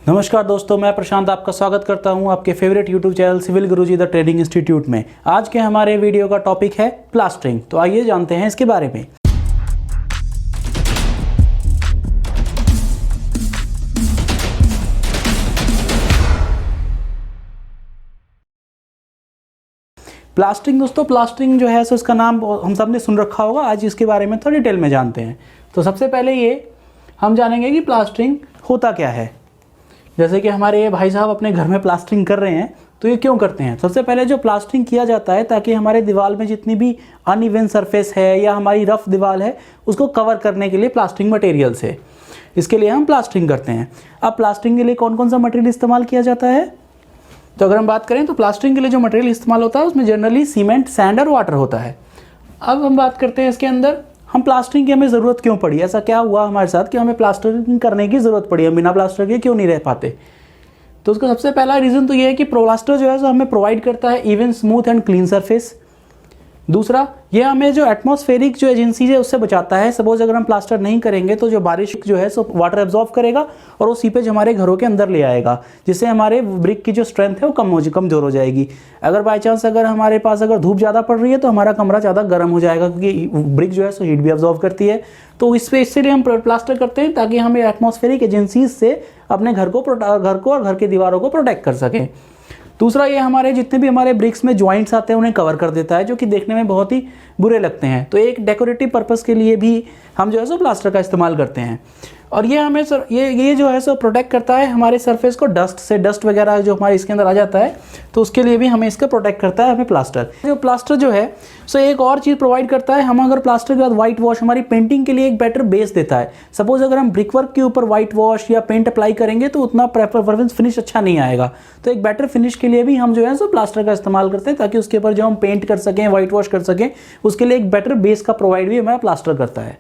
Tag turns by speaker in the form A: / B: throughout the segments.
A: नमस्कार दोस्तों, मैं प्रशांत आपका स्वागत करता हूं आपके favourite YouTube channel civil Guruji the trading institute में। आज के हमारे वीडियो का टॉपिक है प्लास्टरिंग। तो आइए जानते हैं इसके बारे में। प्लास्टरिंग दोस्तों, प्लास्टरिंग जो है सो इसका नाम हम सब ने सुन रखा होगा। आज इसके बारे में थोड़ा डिटेल में जानते हैं। तो सबसे पहले ये हम जानेंगे कि प्लास्टरिंग होता क्या है। जैसे कि हमारे ये भाई साहब अपने घर में प्लास्टरिंग कर रहे हैं, तो ये क्यों करते हैं? सबसे पहले जो प्लास्टरिंग किया जाता है ताकि हमारे दीवार में जितनी भी अनइवन सरफेस है या हमारी रफ दीवार है उसको कवर करने के लिए प्लास्टरिंग मटेरियल से, इसके लिए हम प्लास्टरिंग करते हैं। अब प्लास्टरिंग के लिए कौन कौन सा मटेरियल इस्तेमाल किया जाता है? तो अगर हम बात करें तो प्लास्टरिंग के लिए जो मटेरियल इस्तेमाल होता है उसमें जनरली सीमेंट, सैंड और वाटर होता है। अब हम बात करते हैं इसके अंदर हम प्लास्टरिंग की हमें ज़रूरत क्यों पड़ी, ऐसा क्या हुआ हमारे साथ कि हमें प्लास्टरिंग करने की ज़रूरत पड़ी, हम बिना प्लास्टर के क्यों नहीं रह पाते? तो उसका सबसे पहला रीज़न तो ये है कि प्लास्टर जो है सो हमें प्रोवाइड करता है even, smooth and clean surface. दूसरा, ये हमें जो एटमॉस्फेरिक जो एजेंसीज है उससे बचाता है। सपोज अगर हम प्लास्टर नहीं करेंगे तो जो बारिश जो है सो वाटर एब्जॉर्ब करेगा और वो सीपेज हमारे घरों के अंदर ले आएगा, जिससे हमारे ब्रिक की जो स्ट्रेंथ है वो कमज़ोर हो जाएगी। अगर बाई चांस अगर हमारे पास अगर धूप ज़्यादा पड़ रही है तो हमारा कमरा ज़्यादा गर्म हो जाएगा, क्योंकि ब्रिक जो है सो हीट भी एब्जॉर्ब करती है। तो इसलिए हम प्लास्टर करते हैं ताकि हमें एटमॉस्फेरिक एजेंसीज से अपने घर को और घर की दीवारों को प्रोटेक्ट कर सकें। दूसरा, ये हमारे जितने भी हमारे ब्रिक्स में जॉइंट्स आते हैं उन्हें कवर कर देता है, जो कि देखने में बहुत ही बुरे लगते हैं। तो एक डेकोरेटिव पर्पस के लिए भी हम जो है सो प्लास्टर का इस्तेमाल करते हैं। और ये हमें ये जो है सो प्रोटेक्ट करता है हमारे सरफेस को डस्ट से। डस्ट वगैरह जो हमारे इसके अंदर आ जाता है तो उसके लिए भी हमें इसका प्रोटेक्ट करता है हमें प्लास्टर। जो प्लास्टर जो है सो एक और चीज़ प्रोवाइड करता है, हम अगर प्लास्टर के बाद वाइट वॉश हमारी पेंटिंग के लिए एक बेटर बेस देता है। सपोज अगर हम ब्रिक वर्क के ऊपर वाइट वॉश या पेंट अप्लाई करेंगे तो उतना परफॉर्मेंस फिनिश अच्छा नहीं आएगा। तो एक बेटर फिनिश के लिए भी हम जो है सो प्लास्टर का इस्तेमाल करते हैं, ताकि उसके ऊपर जो हम पेंट कर सकें, वाइट वॉश कर सकें, उसके लिए एक बेटर बेस का प्रोवाइड भी हमारा प्लास्टर करता है।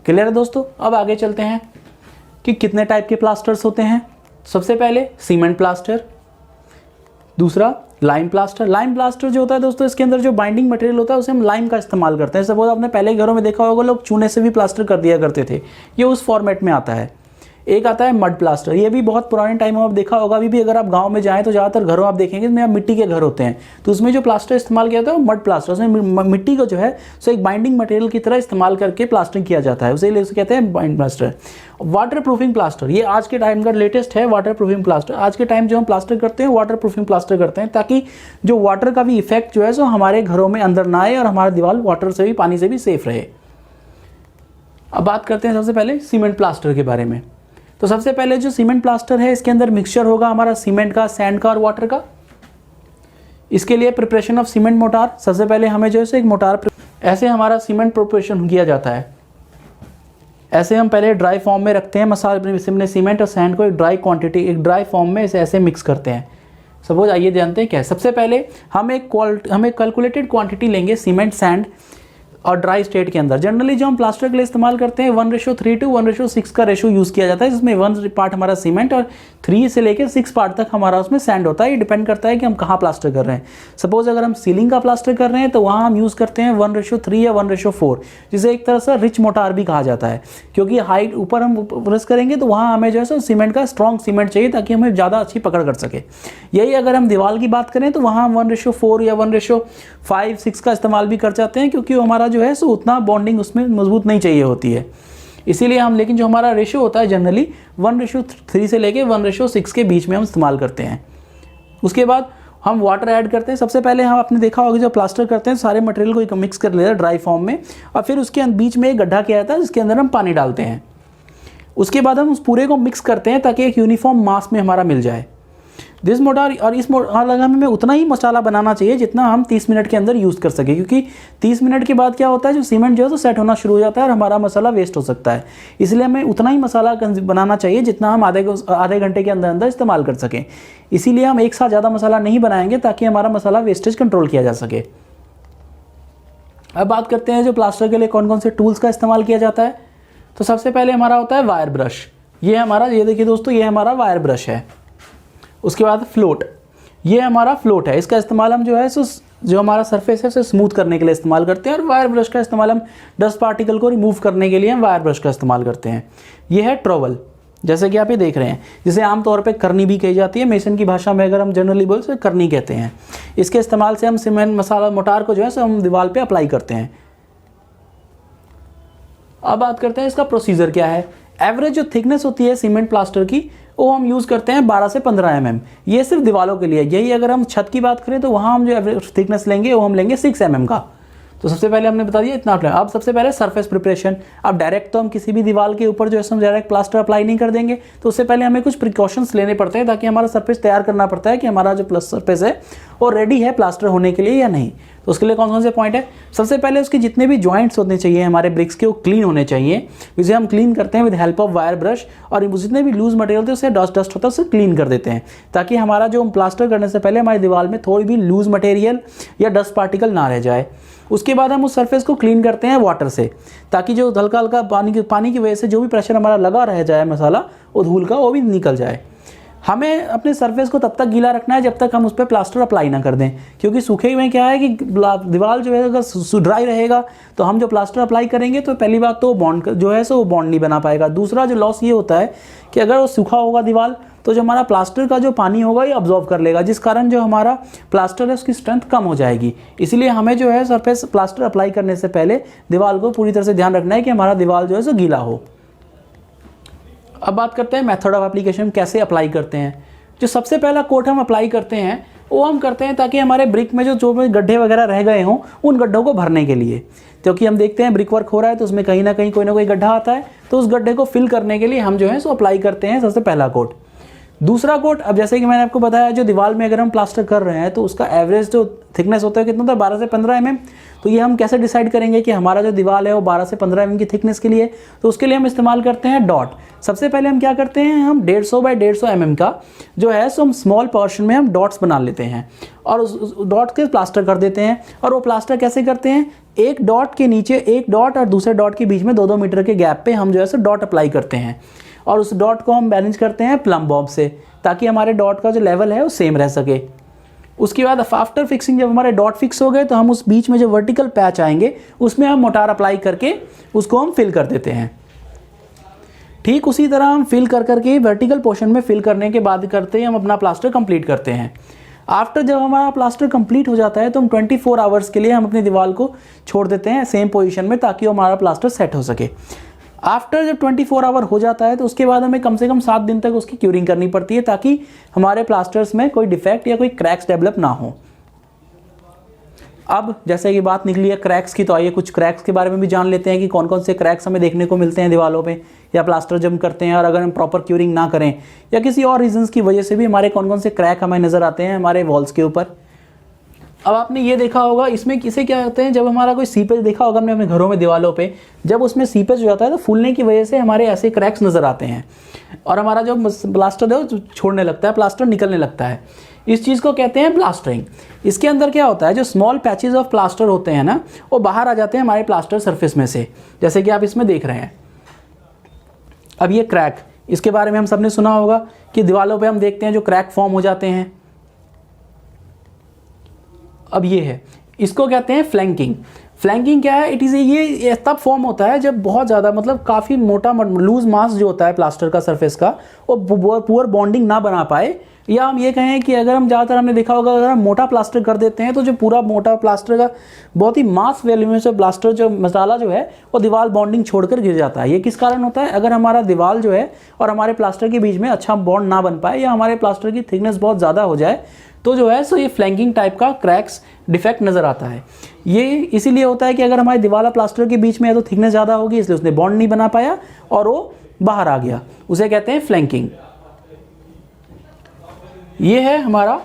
A: क्लियर है दोस्तों? अब आगे चलते हैं कि कितने टाइप के प्लास्टर्स होते हैं। सबसे पहले सीमेंट प्लास्टर, दूसरा लाइम प्लास्टर। लाइम प्लास्टर जो होता है दोस्तों, इसके अंदर जो बाइंडिंग मटेरियल होता है उसे हम लाइम का इस्तेमाल करते हैं। सपोज आपने पहले घरों में देखा होगा लोग चूने से भी प्लास्टर कर दिया करते थे, ये उस फॉर्मेट में आता है। एक आता है मड प्लास्टर, ये भी बहुत पुराने टाइम में आप देखा होगा। अभी भी अगर आप गांव में जाएं तो ज़्यादातर घरों आप देखेंगे इसमें मिट्टी के घर होते हैं, तो उसमें जो प्लास्टर इस्तेमाल किया जाता है वो मड प्लास्टर। उसमें मिट्टी को जो है सो एक बाइंडिंग मटेरियल की तरह इस्तेमाल करके प्लास्टरिंग किया जाता है, उसे कहते हैं bind plaster. Water proofing plaster, ये आज के टाइम का लेटेस्ट है वाटर प्रूफिंग प्लास्टर। आज के टाइम जो हम प्लास्टर करते हैं वाटर प्रूफिंग प्लास्टर करते हैं, ताकि जो वाटर का भी इफेक्ट जो है सो हमारे घरों में अंदर ना आए और हमारा दीवार वाटर से भी, पानी से भी सेफ रहे। अब बात करते हैं सबसे पहले सीमेंट प्लास्टर के बारे में। तो सबसे पहले जो सीमेंट प्लास्टर है इसके अंदर मिक्सचर होगा हमारा सीमेंट का, सैंड का और वाटर का। इसके लिए प्रिपरेशन ऑफ सीमेंट मोटार, सबसे पहले हमें जो है एक मोटार, ऐसे हमारा सीमेंट प्रिपरेशन किया जाता है। ऐसे हम पहले ड्राई फॉर्म में रखते हैं मसाला, सीमेंट और सैंड को एक ड्राई क्वांटिटी, एक ड्राई फॉर्म में इसे ऐसे मिक्स करते हैं। सपोज आइए जानते हैं क्या है। सबसे पहले हम एक कैलकुलेटेड क्वांटिटी लेंगे सीमेंट, सैंड और ड्राई स्टेट के अंदर। जनरली जो हम प्लास्टर के लिए इस्तेमाल करते हैं 1:3 to 1:6 का रेशो यूज़ किया जाता है, जिसमें 1 पार्ट हमारा सीमेंट और 3 से लेकर 6 पार्ट तक हमारा उसमें सैंड होता है। ये डिपेंड करता है कि हम कहाँ प्लास्टर कर रहे हैं। सपोज अगर हम सीलिंग का प्लास्टर कर रहे हैं तो वहाँ हम यूज़ करते हैं 1:3 या 1:4, जिसे एक तरह से रिच मोटार भी कहा जाता है, क्योंकि हाइट ऊपर हम प्रेस करेंगे तो वहाँ हमें जो है सीमेंट का स्ट्रॉन्ग सीमेंट चाहिए ताकि हमें ज़्यादा अच्छी पकड़ कर सके। यही अगर हम दीवार की बात करें तो वहाँ हम 1:4 या 1:5-6 का इस्तेमाल भी कर जाते हैं, क्योंकि हमारा जो है सो उतना बॉन्डिंग उसमें मजबूत नहीं चाहिए होती है, इसीलिए हम, लेकिन जो हमारा रेशो होता है जनरली 1:3 से लेके 1:6 के बीच में हम इस्तेमाल करते हैं। उसके बाद हम वाटर ऐड करते हैं। सबसे पहले हम, आपने देखा होगा जो प्लास्टर करते हैं सारे मटेरियल को मिक्स कर लेते हैं ड्राई फॉर्म में, और फिर उसके बीच में एक गड्ढा किया जाता है जिसके अंदर हम पानी डालते हैं। उसके बाद हम उस पूरे को मिक्स करते हैं ताकि एक यूनिफॉर्म मास में हमारा मिल जाए दिस मोटार। और इस मोटार हमें उतना ही मसाला बनाना चाहिए जितना हम 30 मिनट के अंदर यूज़ कर सके, क्योंकि 30 मिनट के बाद क्या होता है, जो सीमेंट जो है तो सेट होना शुरू हो जाता है और हमारा मसाला वेस्ट हो सकता है। इसलिए हमें उतना ही मसाला बनाना चाहिए जितना हम आधे घंटे के अंदर अंदर इस्तेमाल कर सकें। इसीलिए हम एक साथ ज़्यादा मसाला नहीं बनाएंगे ताकि हमारा मसाला वेस्टेज कंट्रोल किया जा सके। अब बात करते हैं जो प्लास्टर के लिए कौन कौन से टूल्स का इस्तेमाल किया जाता है। तो सबसे पहले हमारा होता है वायर ब्रश। ये हमारा, ये देखिए दोस्तों, ये हमारा वायर ब्रश है। उसके बाद फ्लोट, ये हमारा फ्लोट है। इसका इस्तेमाल हम जो है सो जो हमारा सरफेस है उसे स्मूथ करने के लिए इस्तेमाल करते हैं, और वायर ब्रश का इस्तेमाल हम डस्ट पार्टिकल को रिमूव करने के लिए हम वायर ब्रश का इस्तेमाल करते हैं। ये है ट्रॉवल, जैसे कि आप ये देख रहे हैं, जिसे आमतौर पे करनी भी कही जाती है, मेसन की भाषा में अगर हम जनरली बोले तो करनी कहते हैं। इसके इस्तेमाल से हम सीमेंट मसाला मोटार को जो है सो हम दीवार पे अप्लाई करते हैं। अब बात करते हैं इसका प्रोसीजर क्या है। एवरेज जो थिकनेस होती है सीमेंट प्लास्टर की वो हम यूज़ करते हैं 12 से 15 mm। ये सिर्फ दीवारों के लिए। यही अगर हम छत की बात करें तो वहाँ हम जो एवरेज थिकनेस लेंगे वो हम लेंगे 6 mm का। तो सबसे पहले हमने बता दिया इतना। अब सबसे पहले सरफेस प्रिपरेशन। अब डायरेक्ट तो हम किसी भी दीवार के ऊपर जो है हम डायरेक्ट प्लास्टर अप्लाई नहीं कर देंगे, तो उससे पहले हमें कुछ प्रिकॉशंस लेने पड़ते हैं, ताकि हमारा सरफेस तैयार करना पड़ता है कि हमारा जो प्लस सरफेस है वो रेडी है प्लास्टर होने के लिए या नहीं। तो उसके लिए कौन कौन से पॉइंट है। सबसे पहले उसके जितने भी जॉइंट्स होने चाहिए हमारे ब्रिक्स के, वो क्लीन होने चाहिए, जिसे हम क्लीन करते हैं with help of wire brush. और जितने भी लूज मटेरियल होते हैं उससे डस्ट होता है उसे क्लीन कर देते हैं, ताकि हमारा जो प्लास्टर करने से पहले हमारी दीवार में थोड़ी भी लूज मटेरियल या डस्ट पार्टिकल ना रह जाए। उसके बाद हम उस सरफेस को क्लीन करते हैं वाटर से, ताकि जो हल्का हल्का पानी की वजह से जो भी प्रेशर हमारा लगा रह जाए मसाला वो धूल का वो भी निकल जाए। हमें अपने सरफेस को तब तक गीला रखना है जब तक हम उस पर प्लास्टर अप्लाई ना कर दें, क्योंकि सूखे हुए क्या है कि दीवार जो है अगर ड्राई रहेगा तो हम जो प्लास्टर अप्लाई करेंगे तो पहली बात तो बॉन्ड जो है सो वो बॉन्ड नहीं बना पाएगा। दूसरा जो लॉस ये होता है कि अगर वो सूखा होगा दीवार तो जो हमारा प्लास्टर का जो पानी होगा ये अब्जॉर्ब कर लेगा, जिस कारण जो हमारा प्लास्टर है उसकी स्ट्रेंथ कम हो जाएगी। इसलिए हमें जो है सरफेस प्लास्टर अप्लाई करने से पहले दीवार को पूरी तरह से ध्यान रखना है कि हमारा दीवार जो है सो गीला हो। अब बात करते हैं मेथड ऑफ एप्लीकेशन, कैसे अप्लाई करते हैं। जो सबसे पहला कोट हम अप्लाई करते हैं वो हम करते हैं ताकि हमारे ब्रिक में जो गड्ढे वगैरह रह गए हों उन गड्ढों को भरने के लिए, क्योंकि हम देखते हैं ब्रिक वर्क हो रहा है तो उसमें कहीं ना कहीं कोई ना कोई गड्ढा आता है, तो उस गड्ढे को फिल करने के लिए हम जो है सो अप्लाई करते हैं सबसे पहला कोट। दूसरा कोट, अब जैसे कि मैंने आपको बताया जो दीवार में अगर हम प्लास्टर कर रहे हैं तो उसका एवरेज जो थिकनेस होता है कितना होता है 12 से 15 mm। तो ये हम कैसे डिसाइड करेंगे कि हमारा जो दीवार है वो 12 से 15 mm की थिकनेस के लिए, तो उसके लिए हम इस्तेमाल करते हैं डॉट। सबसे पहले हम क्या करते हैं, हम 150 बाय 150 mm का जो है सो हम स्मॉल पोर्शन में हम डॉट्स बना लेते हैं और उस डॉट के प्लास्टर कर देते हैं। और वो प्लास्टर कैसे करते हैं, एक डॉट के नीचे एक डॉट और दूसरे डॉट के बीच में 2-2 मीटर के गैप पे हम जो है सो डॉट अप्लाई करते हैं। और उस डॉट को हम मैनेज करते हैं प्लम बॉब से, ताकि हमारे डॉट का जो लेवल है वो सेम रह सके। उसके बाद आफ्टर फिक्सिंग जब हमारे डॉट फिक्स हो गए तो हम उस बीच में जो वर्टिकल पैच आएंगे उसमें हम मोटार अप्लाई करके उसको हम फिल कर देते हैं। ठीक उसी तरह हम फिल कर करके वर्टिकल पोर्शन में फिल करने के बाद करते हैं हम अपना प्लास्टर कंप्लीट करते हैं। आफ्टर जब हमारा प्लास्टर कंप्लीट हो जाता है तो हम 24 आवर्स के लिए हम अपनी दीवार को छोड़ देते हैं सेम पोजीशन में, ताकि हमारा प्लास्टर सेट हो सके। आफ्टर जब 24 आवर हो जाता है तो उसके बाद हमें कम से कम 7 दिन तक उसकी क्यूरिंग करनी पड़ती है, ताकि हमारे प्लास्टर्स में कोई डिफेक्ट या कोई क्रैक्स डेवलप ना हो। अब जैसे कि बात निकली है क्रैक्स की, तो आइए कुछ क्रैक्स के बारे में भी जान लेते हैं कि कौन कौन से क्रैक्स हमें देखने को मिलते हैं दीवारों पे या प्लास्टर जब करते हैं, और अगर हम प्रॉपर क्यूरिंग ना करें या किसी और रीजंस की वजह से भी हमारे कौन कौन से क्रैक हमें नज़र आते हैं हमारे वॉल्स के ऊपर। अब आपने ये देखा होगा इसमें किसे क्या कहते हैं, जब हमारा कोई सीपेज देखा होगा हमने अपने घरों में दीवारों पे, जब उसमें सीपेज हो जाता है तो फूलने की वजह से हमारे ऐसे क्रैक्स नज़र आते हैं और हमारा जो प्लास्टर है वो छोड़ने लगता है, प्लास्टर निकलने लगता है। इस चीज़ को कहते हैं प्लास्टरिंग। इसके अंदर क्या होता है, जो स्मॉल पैचेज ऑफ प्लास्टर होते हैं ना वो बाहर आ जाते हैं हमारे प्लास्टर सरफेस में से, जैसे कि आप इसमें देख रहे हैं। अब ये क्रैक, इसके बारे में हम सब ने सुना होगा कि दीवारों पे हम देखते हैं जो क्रैक फॉर्म हो जाते हैं। अब ये है, इसको कहते हैं फ्लैंकिंग। फ्लैंकिंग क्या है, इट इज़ ये तब फॉर्म होता है जब बहुत ज़्यादा मतलब काफ़ी मोटा लूज मास जो होता है प्लास्टर का सरफेस का वो पुअर बॉन्डिंग ना बना पाए, या हम ये कहें कि अगर हम ज़्यादातर हमने देखा होगा अगर हम मोटा प्लास्टर कर देते हैं तो जो पूरा मोटा प्लास्टर का बहुत ही मास वैल्यू से प्लास्टर जो मसाला जो है वो दीवार बॉन्डिंग छोड़कर गिर जाता है। ये किस कारण होता है, अगर हमारा दीवार जो है और हमारे प्लास्टर के बीच में अच्छा बॉन्ड ना बन पाए या हमारे प्लास्टर की थिकनेस बहुत ज़्यादा हो जाए तो जो है सो ये फ्लैंकिंग टाइप का क्रैक्स डिफेक्ट नज़र आता है। ये इसीलिए होता है कि अगर हमारी दीवार प्लास्टर के बीच में है तो थिकनेस ज़्यादा होगी, इसलिए उसने बॉन्ड नहीं बना पाया और वो बाहर आ गया, उसे कहते हैं फ्लैंकिंग। ये है हमारा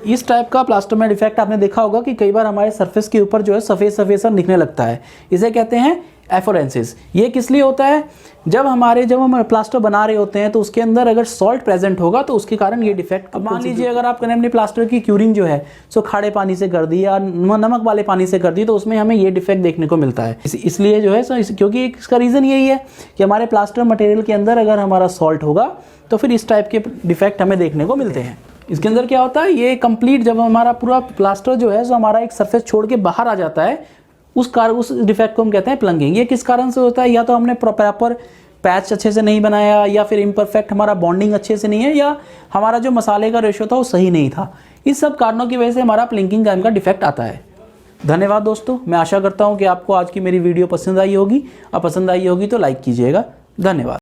A: इस टाइप का प्लास्टर में डिफेक्ट। आपने देखा होगा कि कई बार हमारे सरफेस के ऊपर जो है सफ़ेद सफ़ेद सा दिखने लगता है, इसे कहते हैं एफोरेंसिस। ये किस लिए होता है, जब हम प्लास्टर बना रहे होते हैं तो उसके अंदर अगर सॉल्ट प्रेजेंट होगा तो उसके कारण ये डिफेक्ट। अब मान लीजिए अगर आपने अपने प्लास्टर की क्यूरिंग जो है सो खारे पानी से कर दी या नमक वाले पानी से कर दी तो उसमें हमें ये डिफेक्ट देखने को मिलता है। इसलिए जो है क्योंकि इसका रीज़न यही है कि हमारे प्लास्टर मटेरियल के अंदर अगर हमारा सॉल्ट होगा तो फिर इस टाइप के डिफेक्ट हमें देखने को मिलते हैं। इसके अंदर क्या होता है, ये कंप्लीट जब हमारा पूरा प्लास्टर जो है सो हमारा एक सरफेस छोड़ के बाहर आ जाता है उस डिफेक्ट को हम कहते हैं प्लंगिंग। ये किस कारण से होता है, या तो हमने प्रॉपर पैच अच्छे से नहीं बनाया, या फिर इम्परफेक्ट हमारा बॉन्डिंग अच्छे से नहीं है, या हमारा जो मसाले का रेशो था वो सही नहीं था। इस सब कारणों की वजह से हमारा प्लिंकिंग टाइम का डिफेक्ट आता है। धन्यवाद दोस्तों, मैं आशा करता हूँ कि आपको आज की मेरी वीडियो पसंद आई होगी। और पसंद आई होगी तो लाइक कीजिएगा। धन्यवाद।